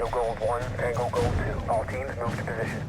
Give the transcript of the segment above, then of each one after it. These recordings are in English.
Angle Gold 1, Angle Gold 2. All teams move to position.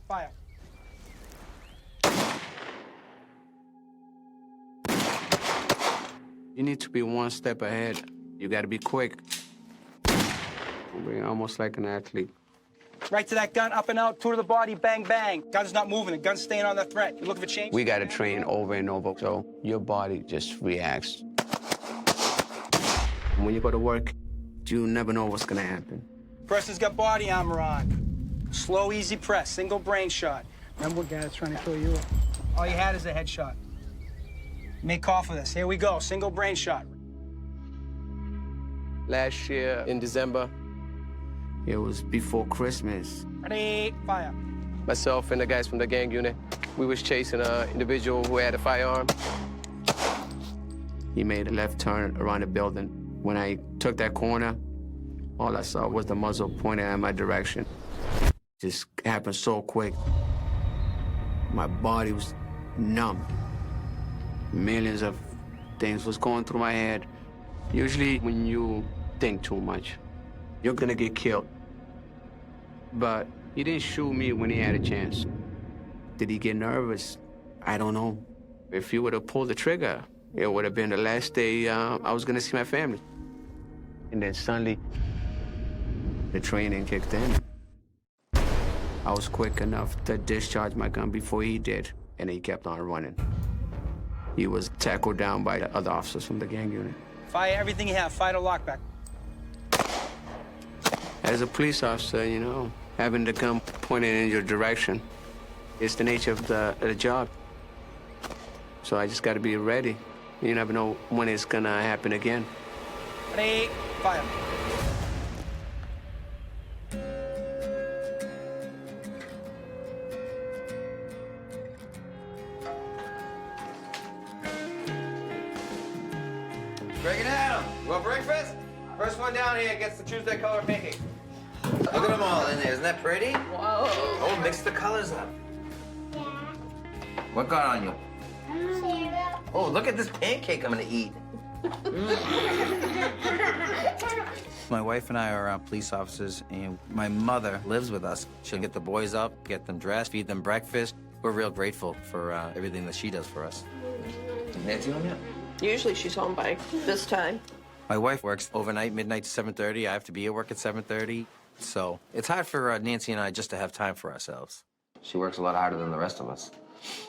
Fire. You need to be one step ahead. You gotta be quick. We're almost like an athlete. Right to that gun, up and out, two to the body, bang, bang. Gun's not moving, the gun's staying on the threat. You looking for change? We gotta train over and over, so your body just reacts. When you go to work, you never know what's gonna happen. Person's got body armor on. Slow, easy press, single brain shot. Remember what guy that's trying to kill you? All you had is a headshot. Make call for this. Here we go, single brain shot. Last year in December, it was before Christmas. Ready, fire. Myself and the guys from the gang unit, we was chasing an individual who had a firearm. He made a left turn around the building. When I took that corner, all I saw was the muzzle pointing in my direction. Just happened so quick. My body was numb. Millions of things was going through my head. Usually when you think too much, you're gonna get killed. But he didn't shoot me when he had a chance. Did he get nervous? I don't know. If he would have pulled the trigger, it would have been the last day I was gonna see my family. And then suddenly, the training kicked in. I was quick enough to discharge my gun before he did, and he kept on running. He was tackled down by the other officers from the gang unit. Fire everything you have, fire the lockback. As a police officer, you know, having the gun pointed in your direction, it's the nature of the job. So I just gotta be ready. You never know when it's gonna happen again. Ready, fire. Break it down. You want breakfast? First one down here gets to choose their color pancake. Look at them all in there. Isn't that pretty? Whoa. Oh, mix the colors up. Yeah. What got on you? Cereal. Oh, look at this pancake I'm gonna eat. My wife and I are police officers, and my mother lives with us. She'll get the boys up, get them dressed, feed them breakfast. We're real grateful for everything that she does for us. Nancy home yet? Usually she's home by this time. My wife works overnight, midnight to 7:30. I have to be at work at 7:30. So it's hard for Nancy and I just to have time for ourselves. She works a lot harder than the rest of us.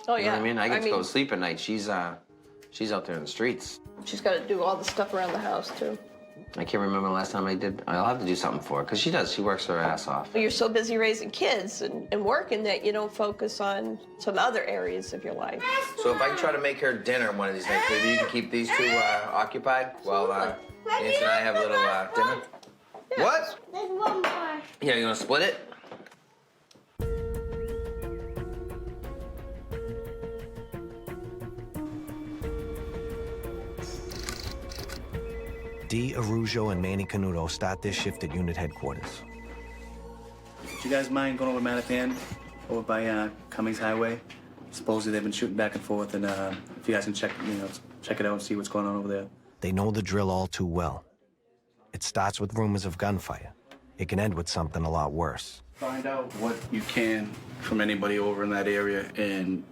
Oh, You yeah. know what I mean? I get to go to sleep at night. She's out there in the streets. She's got to do all the stuff around the house, too. I can't remember the last time I did. I'll have to do something for her, because she does. She works her ass off. You're so busy raising kids and working that you don't focus on some other areas of your life. So if I can try to make her dinner one of these nights, maybe you can keep these two occupied while Nancy and I have a little dinner? Yeah. What? There's one more. Yeah, you want to split it? Araujo and Manny Canuto start their shift at unit headquarters. Do you guys mind going over Mattapan, over by Cummings Highway? Supposedly they've been shooting back and forth, and if you guys can check it out and see what's going on over there. They know the drill all too well. It starts with rumors of gunfire. It can end with something a lot worse. Find out what you can from anybody over in that area, and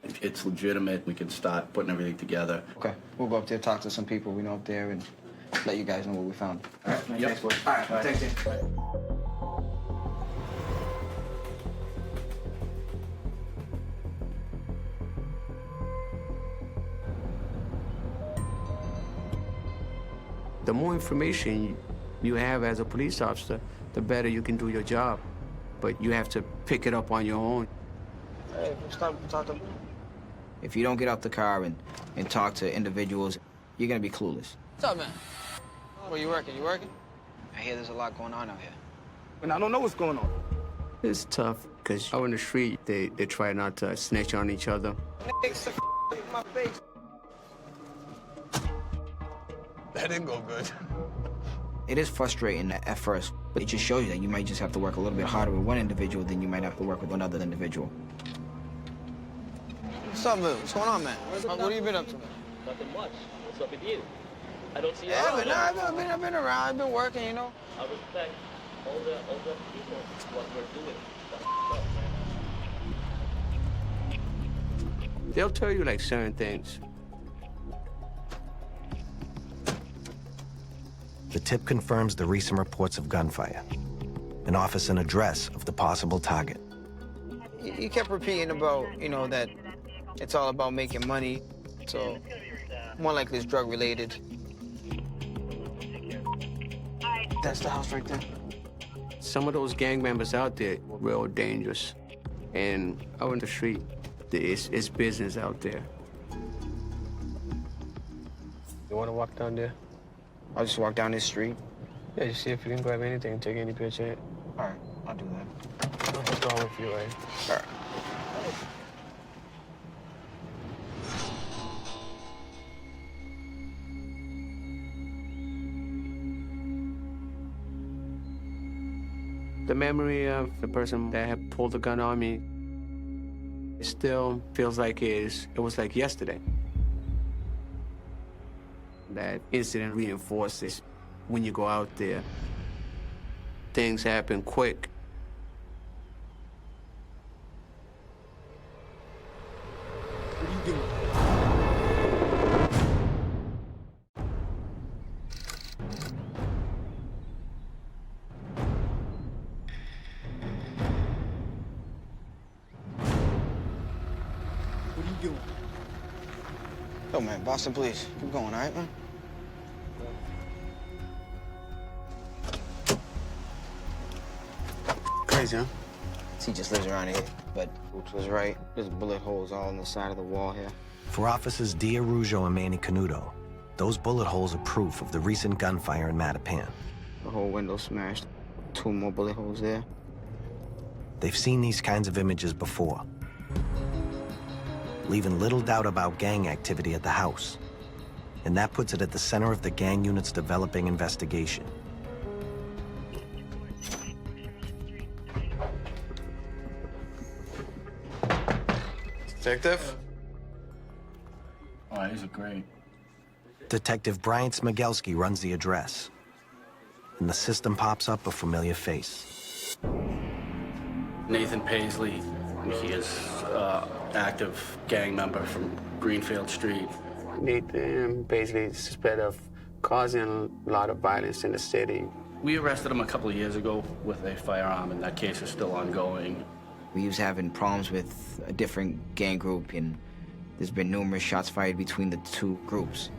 If it's legitimate, we can start putting everything together. Okay, we'll go up there, talk to some people we know up there, and let you guys know what we found. All right, Yep. thanks, boys. All right, thanks, Dan. The more information you have as a police officer, the better you can do your job. But you have to pick it up on your own. Hey, talk to. If you don't get out the car and talk to individuals, you're gonna be clueless. What's up, man? Where you working? You working? I hear there's a lot going on out here. And I don't know what's going on. It's tough, because out in the street, they try not to snitch on each other. My face. That didn't go good. It is frustrating at first, but it just shows you that you might just have to work a little bit harder with one individual than you might have to work with another individual. What's up, man? What's going on, man? What have you been up to? Nothing much. What's up with you? I don't see you Yeah, around. but I've been around. I've been working, you know. I respect all the people, what we're doing. That's what's up, man. They'll tell you, like, certain things. The tip confirms the recent reports of gunfire. An office and address of the possible target. He kept repeating about, you know, that it's all about making money. So, more likely it's drug-related. That's the house right there. Some of those gang members out there were real dangerous. And out in the street, it's business out there. You want to walk down there? I'll just walk down this street. Yeah, just see if you can grab anything, take any picture. All right, I'll do that. What's wrong with you, right? All right. The memory of the person that had pulled the gun on me, it still feels like it was like yesterday. That incident reinforces when you go out there. Things happen quick. What are you doing? What are you doing? Yo, man, Boston Police. Keep going, all right, man? Crazy, huh? He just lives around here, but Boots was right. There's bullet holes all on the side of the wall here. For officers Araujo and Manny Canuto, those bullet holes are proof of the recent gunfire in Mattapan. The whole window smashed. 2 more bullet holes there. They've seen these kinds of images before, leaving little doubt about gang activity at the house. And that puts it at the center of the gang unit's developing investigation. Detective? Oh, these are great. Detective Brian SMIGIELSKI runs the address. And the system pops up a familiar face. Nathan Paisley, he is active gang member from Greenfield Street. Nathan Paisley is suspected of causing a lot of violence in the city. We arrested him a couple of years ago with a firearm, and that case is still ongoing. We was having problems with a different gang group, and there's been numerous shots fired between the 2 groups.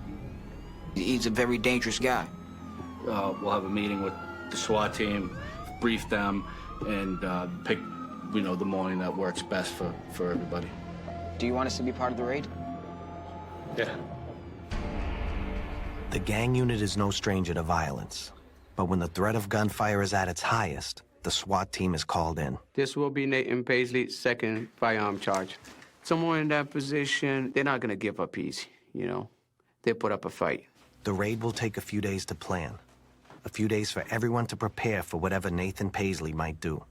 He's a very dangerous guy. We'll have a meeting with the SWAT team, brief them, and pick, you know, the morning that works best for everybody. Do you want us to be part of the raid? Yeah. The gang unit is no stranger to violence. But when the threat of gunfire is at its highest, the SWAT team is called in. This will be Nathan Paisley's second firearm charge. Someone in that position, they're not gonna give up easy, you know? They put up a fight. The raid will take a few days to plan. A few days for everyone to prepare for whatever Nathan Paisley might do.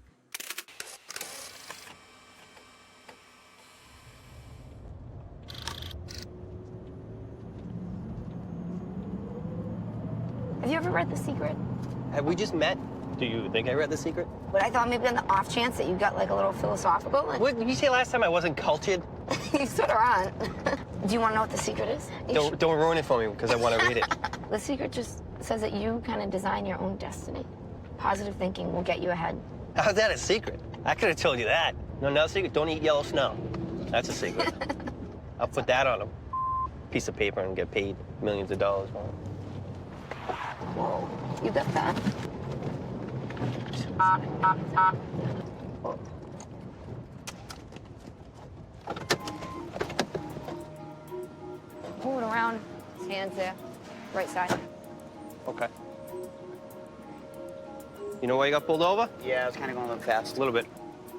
Have you ever read The Secret? Have we just met? Do you think I read The Secret? But I thought maybe on the off chance that you got like a little philosophical. What did you say last time I wasn't cultured? You sort of aren't. Do you want to know what the secret is? Don't ruin it for me, because I want to read it. The secret just says that you kind of design your own destiny. Positive thinking will get you ahead. How's that a secret? I could have told you that. No, another secret, don't eat yellow snow. That's a secret. I'll put that on a piece of paper and get paid millions of dollars for it. Whoa, you got that. Move it around. Hands there. Right side. Okay. You know why you got pulled over? Yeah, I was kind of going a little fast. A little bit.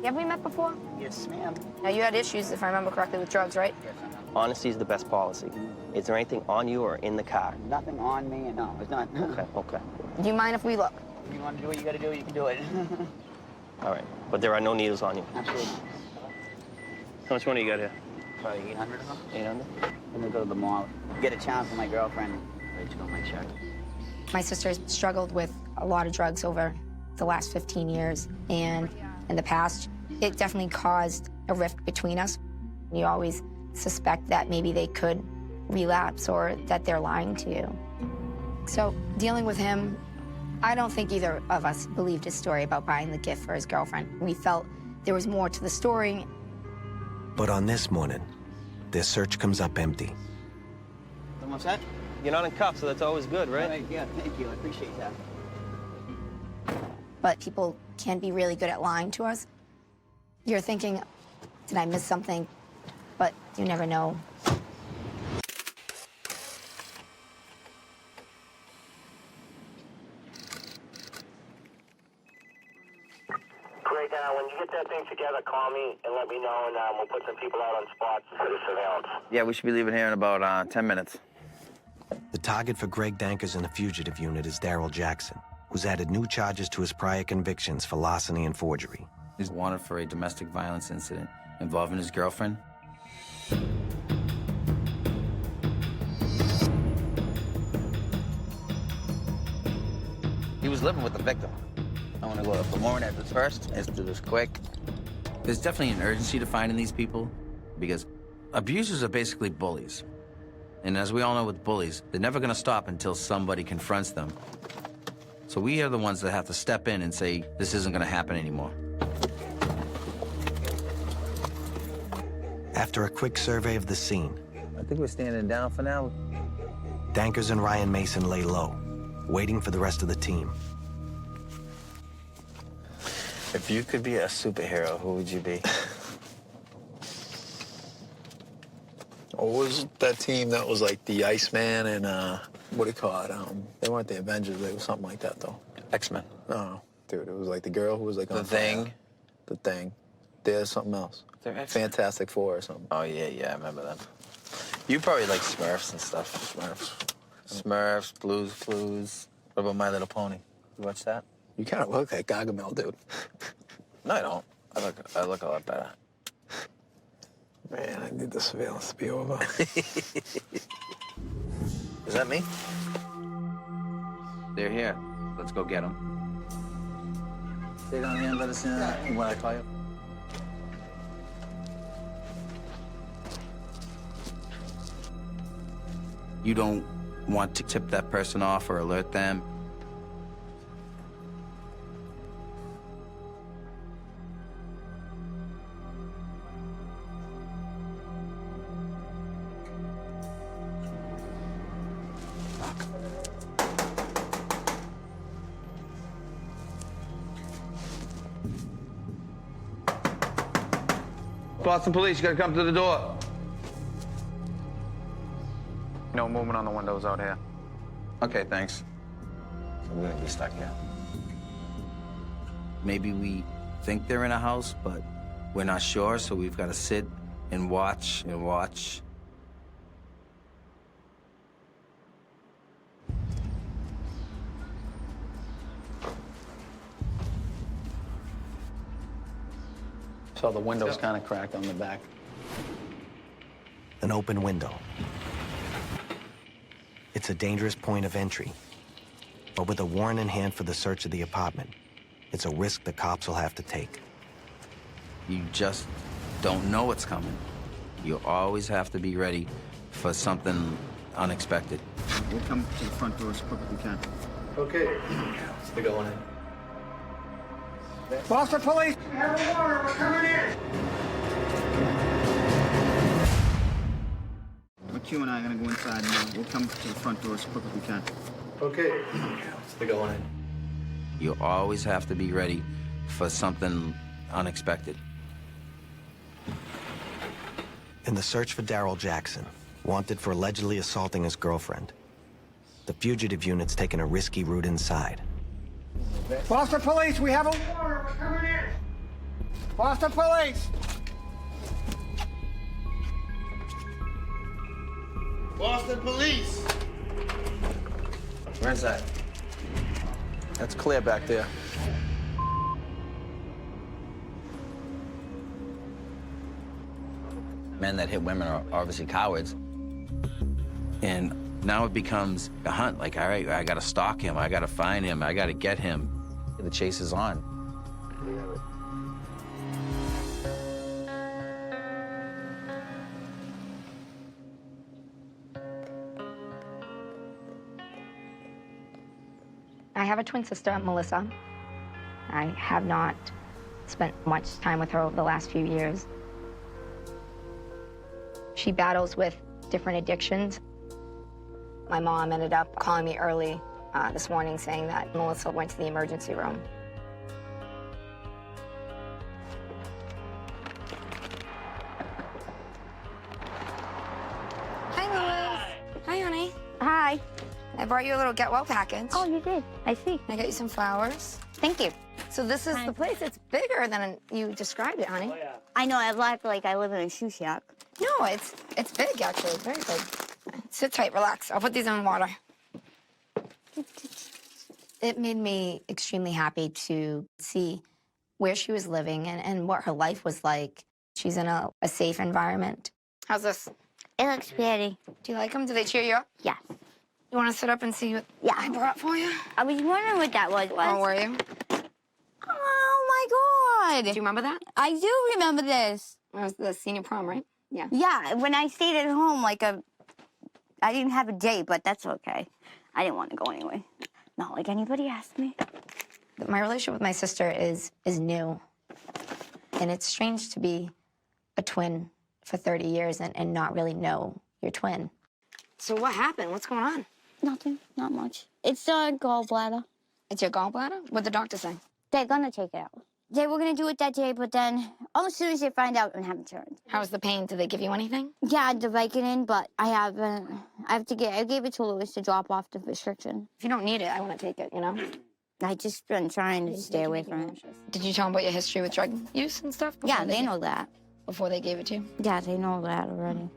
Have we met before? Yes, ma'am. Now, you had issues, if I remember correctly, with drugs, right? Yes, ma'am. Honesty is the best policy. Is there anything on you or in the car? Nothing on me, and no, it's not. Okay, okay. Do you mind if we look? If you want to do what you got to do, you can do it. All right, but there are no needles on you. Absolutely. How much money you got here? Probably 800 of them. 800? I'm gonna go to the mall, get a chance for my girlfriend. Ready to go my check. My sister has struggled with a lot of drugs over the last 15 years, and in the past, it definitely caused a rift between us. You always suspect that maybe they could relapse or that they're lying to you. So dealing with him, I don't think either of us believed his story about buying the gift for his girlfriend. We felt there was more to the story. But on this morning, their search comes up empty. Someone set? You're not in cuffs, so that's always good, right? All right, yeah, thank you. I appreciate that. But people can be really good at lying to us. You're thinking, did I miss something? But you never know. Great. When you get that thing together, call me and let me know, and we'll put some people out on spots for the surveillance. Yeah, we should be leaving here in about 10 minutes. The target for Greg Dankers in the Fugitive Unit is Daryl Jackson, who's added new charges to his prior convictions for larceny and forgery. He's wanted for a domestic violence incident involving his girlfriend. He was living with the victim. I want to go to the morning at this first. Let's do this quick. There's definitely an urgency to finding these people because abusers are basically bullies. And as we all know with bullies, they're never going to stop until somebody confronts them. So we are the ones that have to step in and say, this isn't going to happen anymore. After a quick survey of the scene, I think we're standing down for now. Dankers and Ryan Mason lay low, waiting for the rest of the team. If you could be a superhero, who would you be? What was that team that was like the Iceman and, what do you call it? They weren't the Avengers, they were something like that, though. X-Men. No, dude, it was like the girl who was like on The Thing. The Thing. There's something else. Fantastic Four or something. Oh, yeah, I remember them. You probably like Smurfs and stuff. Smurfs, Blues Clues. What about My Little Pony? You watch that? You kind of look like Gargamel, dude. No, I don't. I look a lot better. Man, I need the surveillance to be over. Is that me? They're here. Let's go get them. Stay down here and let us in when I call you. You don't want to tip that person off or alert them. Boston Police, you gotta come to the door. No movement on the windows out here. Okay, thanks. So we're gonna be stuck here. Maybe we think they're in a house, but we're not sure, so we've got to sit and watch and watch. So the window's kind of cracked on the back. An open window. It's a dangerous point of entry. But with a warrant in hand for the search of the apartment, it's a risk the cops will have to take. You just don't know what's coming. You always have to be ready for something unexpected. We'll come to the front door as quick as we can. Okay. We're going in. Boston Police, we have a warrant. We're coming in. Q and I are gonna go inside and we'll come to the front door as quick as we can. Okay. We're going in. You always have to be ready for something unexpected. In the search for Daryl Jackson, wanted for allegedly assaulting his girlfriend, the fugitive unit's taken a risky route inside. Boston Police, we have a warrant. We're coming in. Boston Police. Boston Police! Where's that? That's clear back there. Men that hit women are obviously cowards. And now it becomes a hunt. Like, all right, I gotta stalk him. I gotta find him. I gotta get him. The chase is on. I have a twin sister, Melissa. I have not spent much time with her over the last few years. She battles with different addictions. My mom ended up calling me early this morning saying that Melissa went to the emergency room. Hi, Louis. Hi, honey. Hi. I brought you a little get well package. Oh, you did. I see. I got you some flowers. Thank you. So this is the place. It's bigger than you described it, honey. Oh, yeah. I know. I like I live in a shoe shack. No, it's big, actually. It's very big. Sit tight, relax. I'll put these in water. It made me extremely happy to see where she was living and what her life was like. She's in a safe environment. How's this? It looks pretty. Do you like them? Do they cheer you up? Yes. You want to sit up and see what I brought for you? I was wondering what that was. Oh, were you? Oh, my God. Do you remember that? I do remember this. It was the senior prom, right? Yeah. Yeah, when I stayed at home, I didn't have a date, but that's okay. I didn't want to go anyway. Not like anybody asked me. My relationship with my sister is new. And it's strange to be a twin for 30 years and not really know your twin. So what happened? What's going on? Nothing, not much. It's a gallbladder. It's your gallbladder? What'd the doctor say? They're gonna take it out. They were gonna do it that day, but then as soon as they find out, and haven't turned. How's the pain? Did they give you anything? Yeah, the Vicodin, but I gave it to Louis to drop off the restriction. If you don't need it, I want to take it, you know? I just been trying to stay away from it. Did you tell them about your history with drug use and stuff? Yeah, they know that. Before they gave it to you? Yeah, they know that already.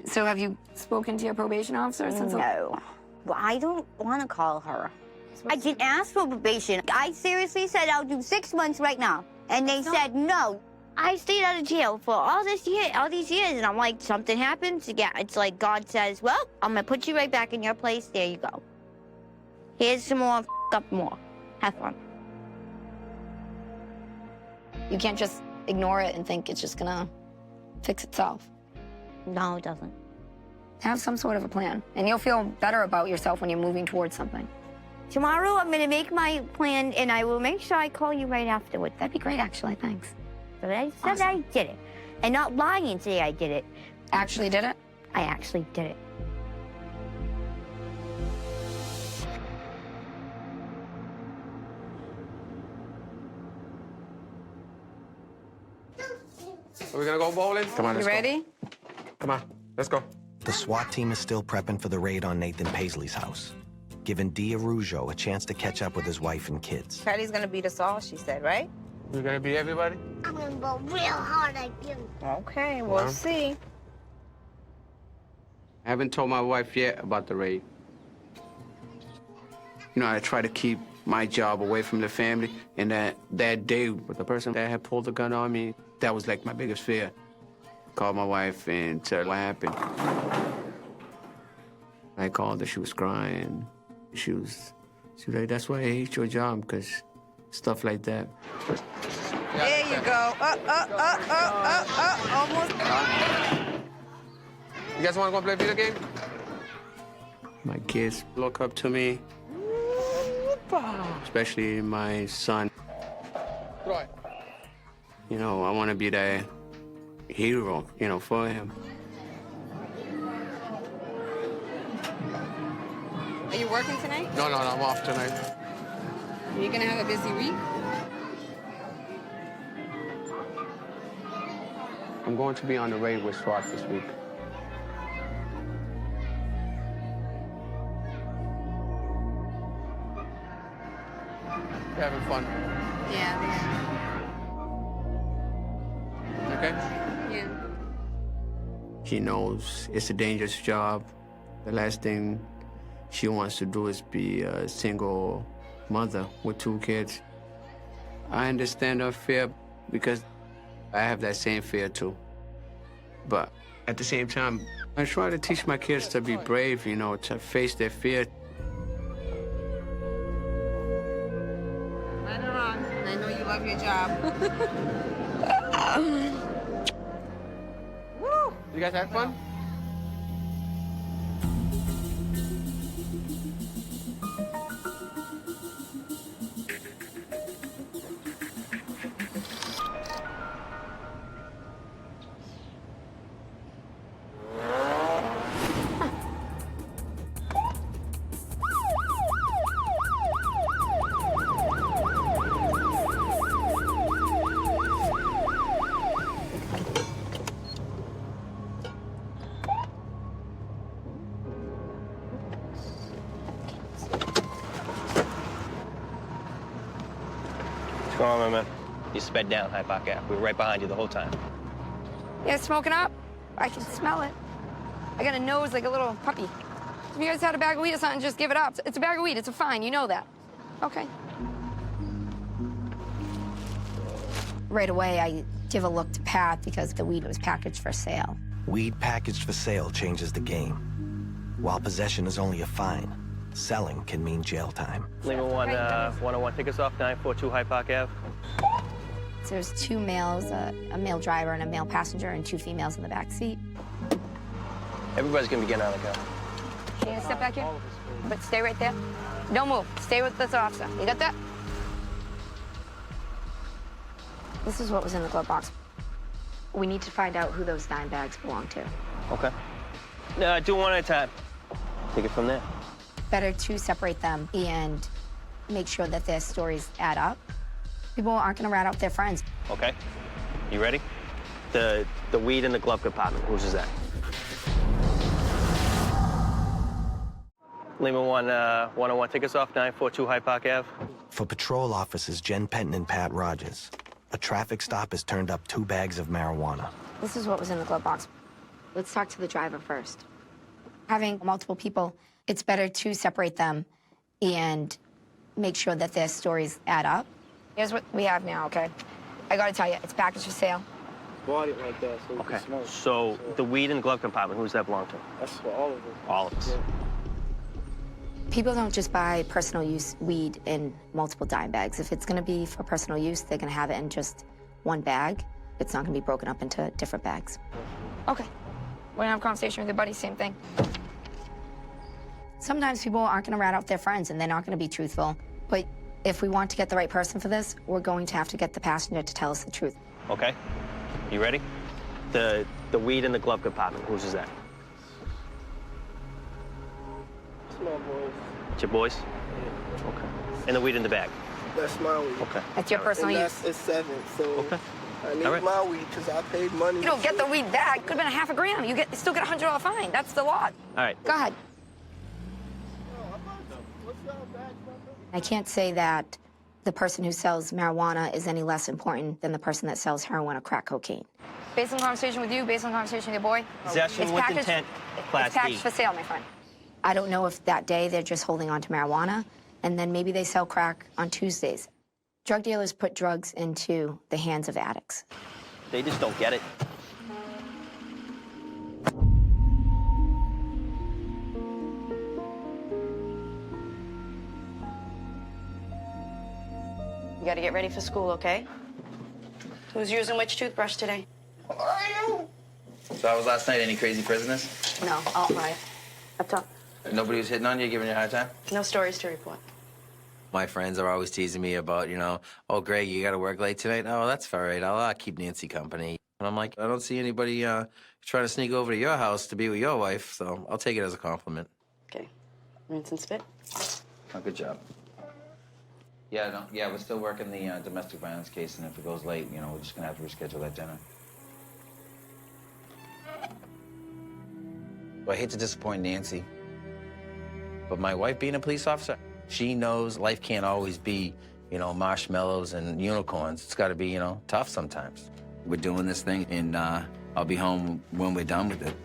So have you spoken to your probation officer since? No. Well, I don't want to call her. I didn't ask for probation. I seriously said I'll do 6 months right now. And they said no. I stayed out of jail for all these years, and I'm like, something happens. Yeah, it's like God says, well, I'm gonna put you right back in your place. There you go. Here's some more, up more. Have fun. You can't just ignore it and think it's just gonna fix itself. No, it doesn't. Have some sort of a plan, and you'll feel better about yourself when you're moving towards something. Tomorrow, I'm gonna make my plan, and I will make sure I call you right afterwards. That'd be great, actually. Thanks. But I said I did it, and not lying and say I did it. Actually did it? I actually did it. Are we gonna go bowling? Come on, let's You ready? go. Come on, let's go. The SWAT team is still prepping for the raid on Nathan Paisley's house, giving Araujo a chance to catch up with his wife and kids. Patty's gonna beat us all, she said, right? You gonna beat everybody? I'm gonna go real hard at you. Okay, we'll see. I haven't told my wife yet about the raid. You know, I try to keep my job away from the family, and that day with the person that had pulled the gun on me, that was like my biggest fear. Called my wife and said what happened. I called her, she was crying. She was like, that's why I hate your job, because stuff like that. There you go. Almost. You guys want to go play video game? My kids look up to me, especially my son. You know, I want to be that hero, you know, for him. Are you working tonight? No, I'm off tonight. Are you gonna have a busy week? I'm going to be on the raid with SWAT this week. You're having fun? Yeah. Okay? Yeah. She knows it's a dangerous job. The last thing she wants to do is be a single mother with 2 kids. I understand her fear because I have that same fear too. But at the same time, I try to teach my kids to be brave, you know, to face their fear. Right or wrong, I know you love your job. Woo! You guys had fun? What's going on, my man? You sped down High Park Ave. We were right behind you the whole time. Yeah, it's smoking up. I can smell it. I got a nose like a little puppy. If you guys had a bag of weed or something, just give it up. It's a bag of weed. It's a fine. You know that. Okay. Right away, I give a look to Pat because the weed was packaged for sale. Weed packaged for sale changes the game. While possession is only a fine, selling can mean jail time. Lima 101, take us off 942 High Park Ave. So there's 2 males, a male driver and a male passenger, and 2 females in the back seat. Everybody's gonna be getting out of the car. Can you step back here? But stay right there. Don't move. Stay with this officer. You got that? This is what was in the glove box. We need to find out who those 9 bags belong to. Okay. Do one at a time. Take it from there. Better to separate them and make sure that their stories add up. People aren't going to rat out their friends. Okay. You ready? The weed in the glove compartment. Whose is that? Lima 101, take us off 942 High Park Ave. For patrol officers Jen Penton and Pat Rogers, a traffic stop has turned up 2 bags of marijuana. This is what was in the glove box. Let's talk to the driver first. Having multiple people, it's better to separate them and make sure that their stories add up. Here's what we have now, okay? I gotta tell you, it's packaged for sale. Bought it like that so you can smoke. So the weed in the glove compartment, who's that belong to? That's for all of us. All of us. Yeah. People don't just buy personal use weed in multiple dime bags. If it's gonna be for personal use, they're gonna have it in just 1 bag. It's not gonna be broken up into different bags. Okay. We're gonna have a conversation with your buddy, same thing. Sometimes people aren't gonna rat out their friends and they're not gonna be truthful. But if we want to get the right person for this, we're going to have to get the passenger to tell us the truth. Okay. You ready? The weed in the glove compartment, whose is that? It's my boys. It's your boys? Yeah. Okay. And the weed in the bag? That's my weed. Okay. That's your personal use. It's 7, so okay. I need All right. my weed because I paid money. You don't get the weed back. Could have been a half a gram. You still get a $100 fine. That's the law. All right. Go ahead. I can't say that the person who sells marijuana is any less important than the person that sells heroin or crack cocaine. Based on conversation with you, based on conversation with your boy, Possession with intent, Class it's packaged D. for sale, my friend. I don't know if that day they're just holding on to marijuana, and then maybe they sell crack on Tuesdays. Drug dealers put drugs into the hands of addicts. They just don't get it. You gotta get ready for school, okay? Who's using which toothbrush today? So how was last night? Any crazy prisoners? No, all right. Up top. Nobody was hitting on you, giving you a hard time? No stories to report. My friends are always teasing me about, oh, Greg, you got to work late tonight? Oh, that's all right. I'll keep Nancy company. And I'm like, I don't see anybody trying to sneak over to your house to be with your wife, so I'll take it as a compliment. Okay. Rinse and spit. Oh, good job. Yeah, we're still working the domestic violence case, and if it goes late, we're just going to have to reschedule that dinner. Well, I hate to disappoint Nancy, but my wife being a police officer, she knows life can't always be, marshmallows and unicorns. It's got to be, tough sometimes. We're doing this thing, and I'll be home when we're done with it.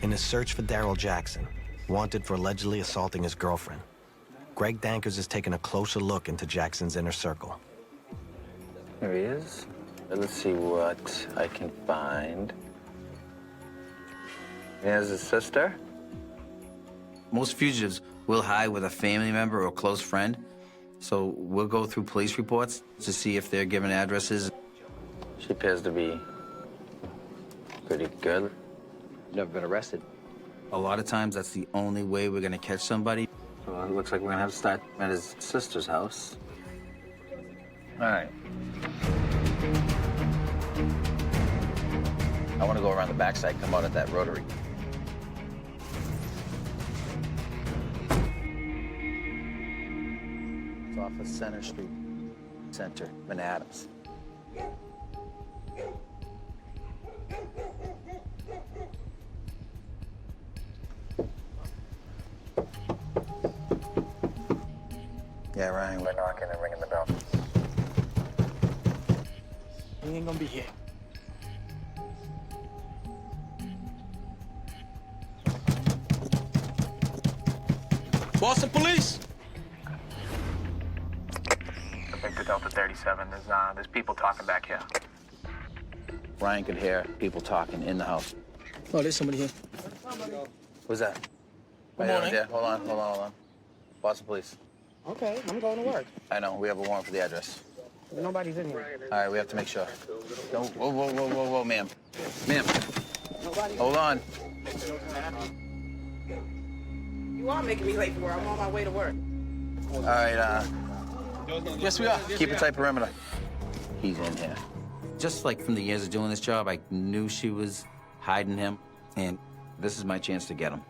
In his search for Daryl Jackson, wanted for allegedly assaulting his girlfriend, Greg Dankers has taken a closer look into Jackson's inner circle. Here he is. Let's see what I can find. There's his sister. Most fugitives will hide with a family member or a close friend, so we'll go through police reports to see if they're given addresses. She appears to be pretty good. Never been arrested. A lot of times, that's the only way we're gonna catch somebody. So it looks like we're gonna have to start at his sister's house. All right. I want to go around the backside, come out at that rotary. It's off of Center Street, Center, Adams. Yeah, Ryan, We're knocking and ringing the bell. He ain't gonna be here. Boston Police! Victor Delta 37, there's people talking back here. Ryan could hear people talking in the house. Oh, there's somebody here. Who's that? Good morning. Yeah, hold on. Boston Police. Okay, I'm going to work. I know, we have a warrant for the address. Nobody's in here. All right, we have to make sure. Whoa, ma'am. Ma'am, Nobody. hold on. You are making me late for work. I'm on my way to work. All right, Yes, we are. keep a tight perimeter. He's in here. Just like from the years of doing this job, I knew she was hiding him, and this is my chance to get him.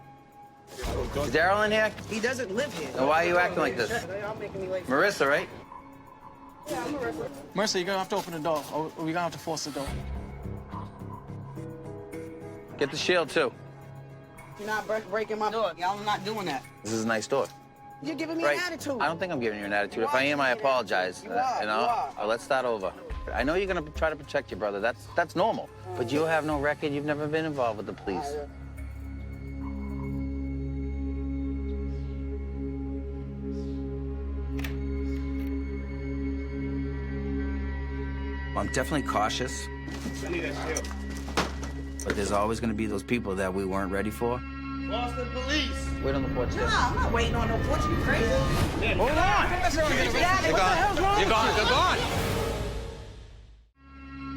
Is Daryl in here? He doesn't live here. Now, why are you acting like this? Y'all making me late. Marissa, right? Yeah, I'm Marissa. Marissa, you're gonna have to open the door, or we're gonna have to force the door. Get the shield, too. You're not breaking my door. Y'all are not doing that. This is a nice door. You're giving me Right. an attitude. I don't think I'm giving you an attitude. You If I am, I are. apologize. You are. You are. Let's start over. I know you're gonna try to protect your brother. That's normal. But you have no record. You've never been involved with the police. I'm definitely cautious, but there's always gonna be those people that we weren't ready for. Boston Police. Wait on the porch. Nah, I'm not waiting on no porch. You crazy? Hold on. You're gone. You're gone.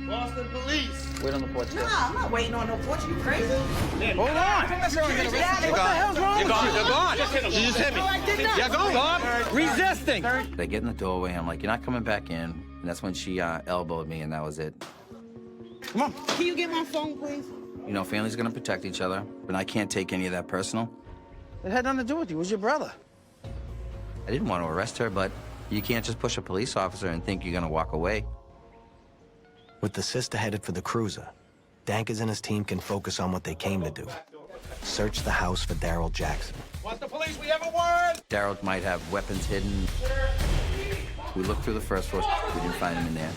Boston Police. Wait on the porch. Nah, I'm not waiting on no porch. You crazy? Hold on. You're gone. You're gone. You just hit me. You're gone, Bob. Resisting. They get in the doorway. I'm like, you're not coming back in. And that's when she elbowed me, and that was it. Come on. Can you get my phone, please? Family's gonna protect each other, but I can't take any of that personal. It had nothing to do with you. It was your brother. I didn't want to arrest her, but you can't just push a police officer and think you're gonna walk away. With the sister headed for the cruiser, Dankers and his team can focus on what they came to do. Search the house for Daryl Jackson. Boston Police, we have a warrant. Daryl might have weapons hidden. We looked through the first floor. We didn't find him in there.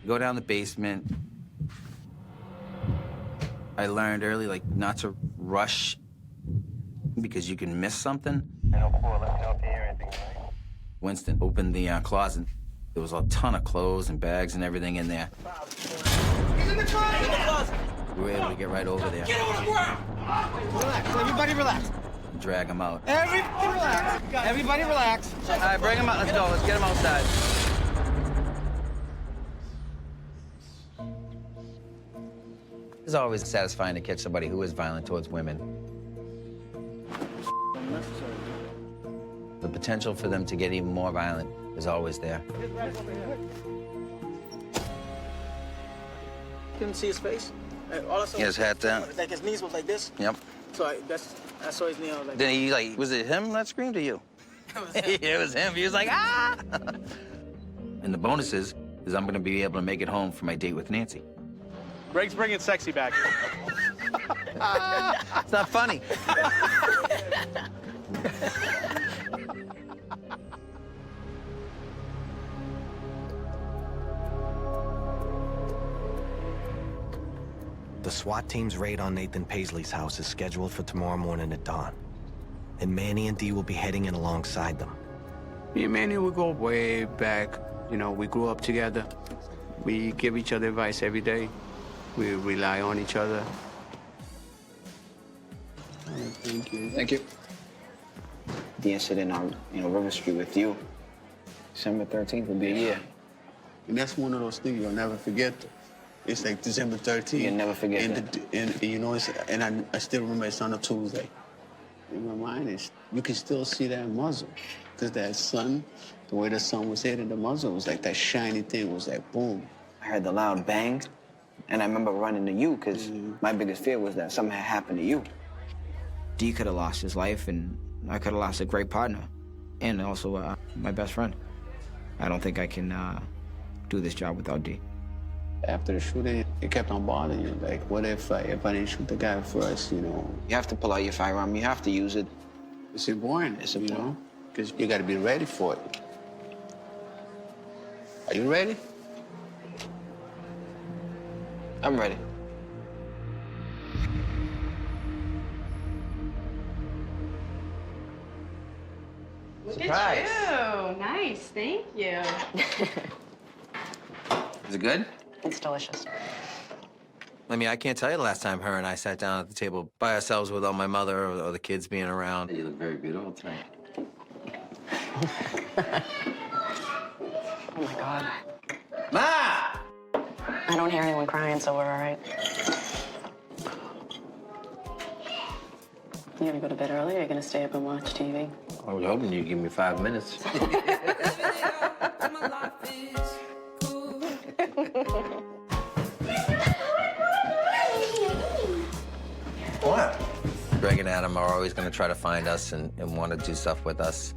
We go down the basement. I learned early, not to rush because you can miss something. Winston opened the closet. There was a ton of clothes and bags and everything in there. He's in the closet. We were able to get right over there. Get on the ground! Relax, everybody relax. Drag him out. Everybody relax. Everybody relax. All right, bring him out. Let's go. Let's get him outside. It's always satisfying to catch somebody who is violent towards women. The potential for them to get even more violent is always there. Couldn't see his face. All I saw He has hat down. like his knees was like this. Yep. So I saw his knee. I was like. Then he like, was it him that screamed or you? It was him. He was like, ah! And the bonus is I'm gonna be able to make it home for my date with Nancy. Greg's bringing sexy back. It's not funny. The SWAT team's raid on Nathan Paisley's house is scheduled for tomorrow morning at dawn. And Manny and Dee will be heading in alongside them. Me and Manny, we go way back. You know, we grew up together. We give each other advice every day. We rely on each other. Thank you. Thank you. The incident on, River Street with you, December 13th will be a year. And that's one of those things you'll never forget. It's like December 13th. You'll never forget that. And you know, I still remember it's on a Tuesday. In my mind, you can still see that muzzle. Because that sun, the way the sun was hitting the muzzle, was like that shiny thing, was like boom. I heard the loud bang, and I remember running to you, because my biggest fear was that something had happened to you. D could have lost his life, and I could have lost a great partner, and also my best friend. I don't think I can do this job without D. After the shooting, it kept on bothering you. Like, what if I didn't shoot the guy first, You have to pull out your firearm. You have to use it. It's important, you know? Because you got to be ready for it. Are you ready? I'm ready. Look Surprise. at you. Nice, thank you. Is it good? It's delicious. I mean, I can't tell you the last time her and I sat down at the table by ourselves without my mother or the kids being around. You look very beautiful tonight. Oh my God. Ma! I don't hear anyone crying, so we're all right. You gonna go to bed early or are you gonna stay up and watch TV? I was hoping you'd give me 5 minutes. What? Greg and Adam are always going to try to find us and want to do stuff with us.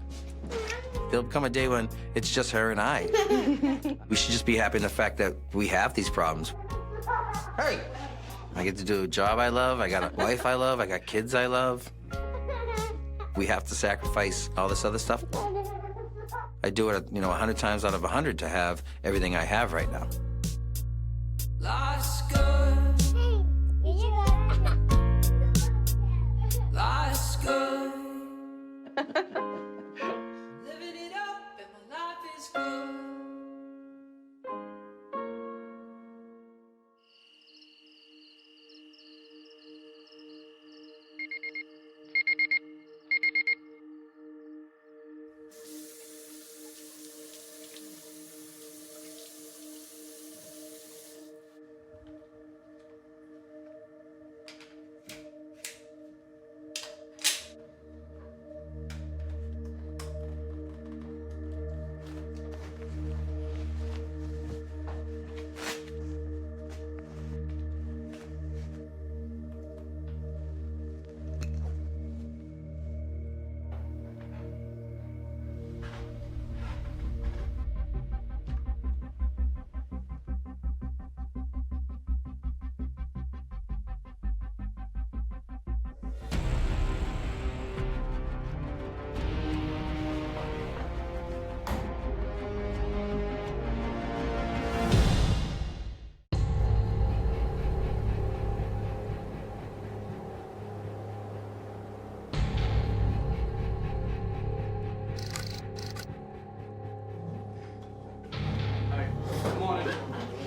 There'll come a day when it's just her and I. We should just be happy in the fact that we have these problems. Hey! I get to do a job I love, I got a wife I love, I got kids I love. We have to sacrifice all this other stuff. I do it, 100 times out of 100 to have everything I have right now. Life's good. Life's good. Living it up and my life is good.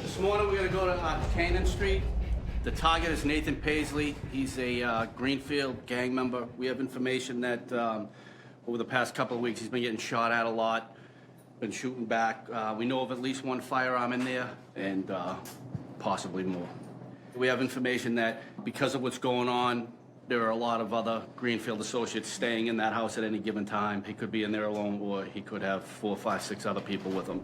This morning we're gonna go to Cannon Street. The target is Nathan Paisley. He's a Greenfield gang member. We have information that over the past couple of weeks he's been getting shot at a lot, been shooting back. We know of at least one firearm in there and possibly more. We have information that because of what's going on, there are a lot of other Greenfield associates staying in that house at any given time. He could be in there alone, or he could have 4, 5, 6 other people with him.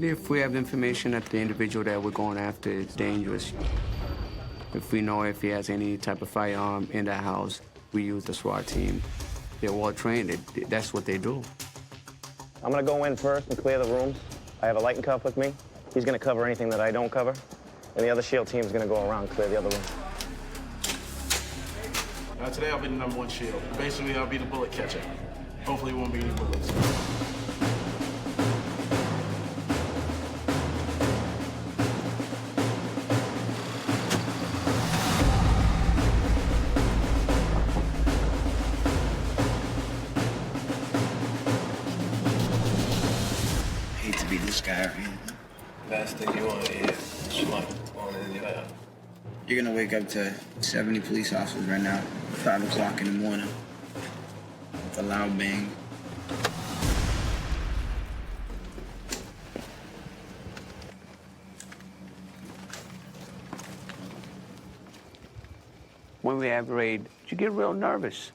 If we have information that the individual that we're going after is dangerous, if we know if he has any type of firearm in that house, we use the SWAT team. They're well trained. That's what they do. I'm gonna go in first and clear the rooms. I have a light and cuff with me. He's gonna cover anything that I don't cover. And the other SHIELD team's gonna go around and clear the other room. Today I'll be the #1 SHIELD. Basically, I'll be the bullet catcher. Hopefully, it won't be any bullets. Hate to be this guy right here. Last thing you want to hear is SWAT on in your house. You're gonna wake up to 70 police officers right now, 5 o'clock in the morning, with a loud bang. When we have raid, you get real nervous.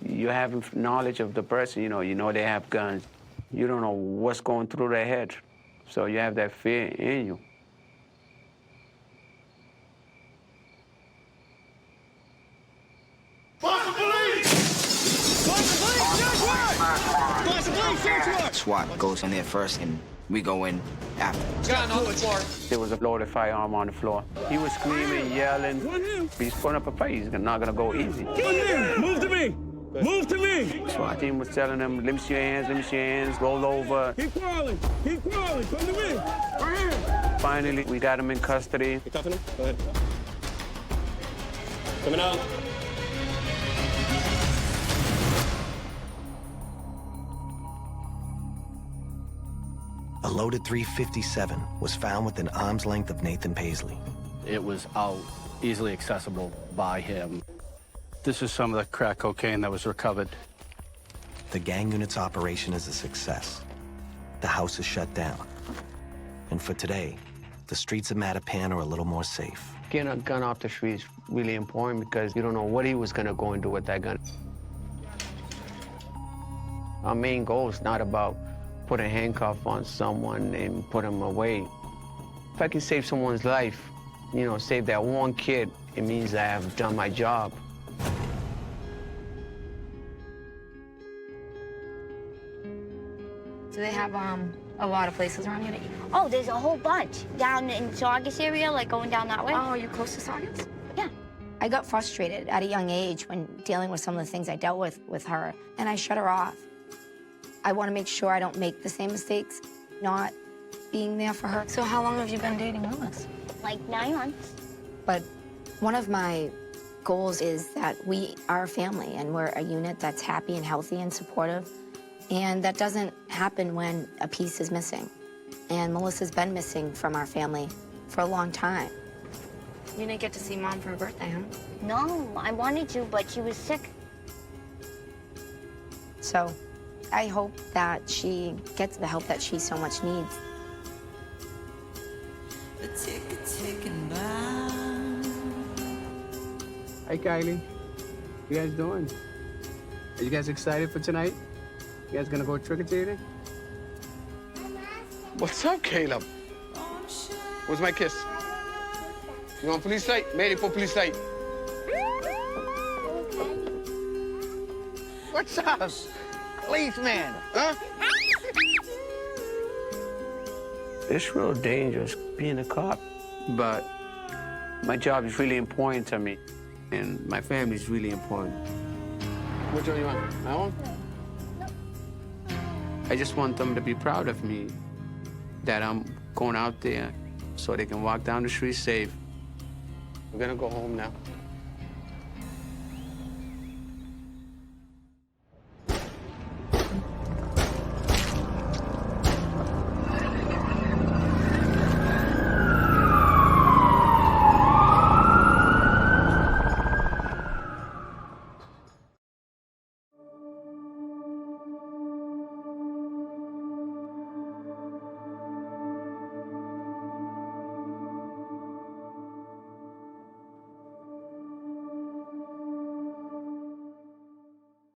You have knowledge of the person, you know they have guns. You don't know what's going through their head. So you have that fear in you. SWAT goes in there first, and we go in after. Gun on the floor. There was a loaded firearm on the floor. He was screaming, yelling. He's putting up a fight. He's not gonna go easy. Move to me! Move to me! SWAT team was telling him, let me see your hands, roll over. Keep crawling, come to me! Right here! Finally, we got him in custody. You cuffing him? Go ahead. Coming out. A loaded .357 was found within arm's length of Nathan Paisley. It was out, easily accessible by him. This is some of the crack cocaine that was recovered. The gang unit's operation is a success. The house is shut down. And for today, the streets of Mattapan are a little more safe. Getting a gun off the street is really important because you don't know what he was gonna go and do with that gun. Our main goal is not about put a handcuff on someone and put him away. If I can save someone's life, save that one kid, it means I have done my job. Do they have a lot of places around here to eat? Oh, there's a whole bunch. Down in Saugus area, like going down that way. Oh, you're close to Saugus? Yeah. I got frustrated at a young age when dealing with some of the things I dealt with her, and I shut her off. I want to make sure I don't make the same mistakes, not being there for her. So how long have you been dating Willis? Like 9 months. But one of my goals is that we are a family and we're a unit that's happy and healthy and supportive. And that doesn't happen when a piece is missing. And Melissa's been missing from our family for a long time. You didn't get to see Mom for her birthday, huh? No, I wanted to, but she was sick. So I hope that she gets the help that she so much needs. Hi, Kylie. You guys doing? Are you guys excited for tonight? You guys gonna go trick-or-treating? What's up, Caleb? Where's my kiss? You want police light? Made it for police light. What's up? Policeman, huh? It's real dangerous being a cop, but my job is really important to me, and my family is really important. Which one you want? That one? I just want them to be proud of me, that I'm going out there so they can walk down the street safe. We're gonna go home now.